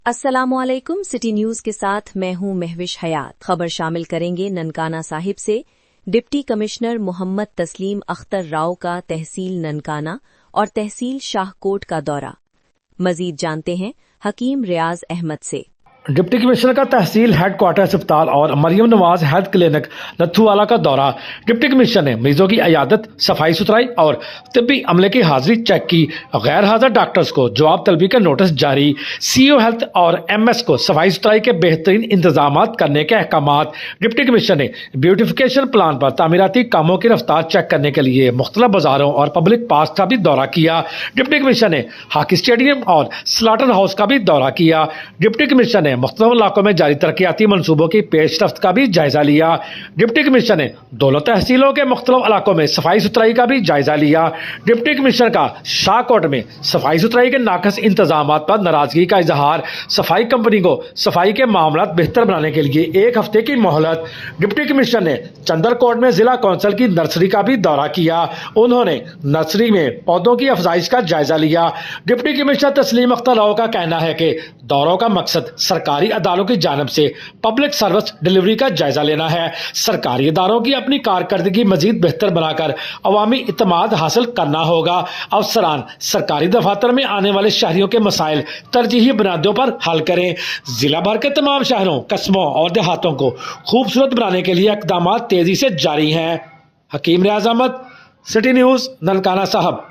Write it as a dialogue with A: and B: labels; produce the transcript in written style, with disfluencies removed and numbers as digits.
A: अस्सलामुअलैकुम। City news के साथ मैं हूं महविश हयात। खबर शामिल करेंगे ननकाना साहिब से डिप्टी कमिश्नर मोहम्मद तस्लीम अख्तर राव का तहसील ननकाना और तहसील शाहकोट का दौरा। मजीद जानते हैं हकीम रियाज अहमद से।
B: डिप्टी कमिश्नर का तहसील हेडक्वार्टर अस्पताल और मरियम नवाज हेल्थ क्लिनिक नथुवाला का दौरा। डिप्टी कमिश्नर ने मरीजों की इयादत, सफाई सुथराई और तिब्बी अमले की हाजिरी चेक की। गैर हाजिर डॉक्टर्स को जवाब तलबी का नोटिस जारी। सीईओ हेल्थ और एमएस को सफाई सुथराई के बेहतरीन इंतजाम करने के अहकामात। डिप्टी कमिश्नर ने ब्यूटिफिकेशन प्लान पर तामीराती कामों की रफ्तार चेक करने के लिए मुख्तलिफ बाजारों और पब्लिक पार्क का भी दौरा किया। डिप्टी कमिश्नर ने हॉकी स्टेडियम और स्लाटर हाउस का भी दौरा किया। डिप्टी कमिश्नर ने मुख्तलिफ इलाकों में जारी तरक्याती मंसूबों की पेशरफ्त का भी जायजा लिया। डिप्टी कमिश्नर ने दोनों तहसीलों के मुख्तलिफ इलाकों में सफाई सुथराई का भी जायजा लिया। डिप्टी कमिश्नर का शाहकोट में सफाई सुथराई के नाकस इंतजाम पर नाराजगी का इजहार। सफाई कंपनी को सफाई के मामला बेहतर बनाने के लिए 1 हफ्ते की मोहलत। डिप्टी कमिश्नर ने चंदरकोट में जिला कौंसिल की नर्सरी का भी दौरा किया। उन्होंने नर्सरी में पौधों की अफजाइश का जायजा लिया। डिप्टी कमिश्नर तस्लीम अख्तर राव का कहना है कि दौरों का मकसद सरकारी अदालों की जानिब से पब्लिक सर्विस डिलीवरी का जायजा लेना है। सरकारी अदालों की अपनी कारकर्दगी मजीद बेहतर बनाकर अवामी इत्मीनान हासिल करना होगा। अफसरान सरकारी दफातर में आने वाले शहरियों के मसाइल तरजीही बुनियादों पर हल करें। जिला भर के तमाम शहरों, कस्बों और देहातों को खूबसूरत बनाने के लिए इकदाम तेजी से जारी हैं। हकीम रियाज अहमद, सिटी न्यूज, ननकाना साहब।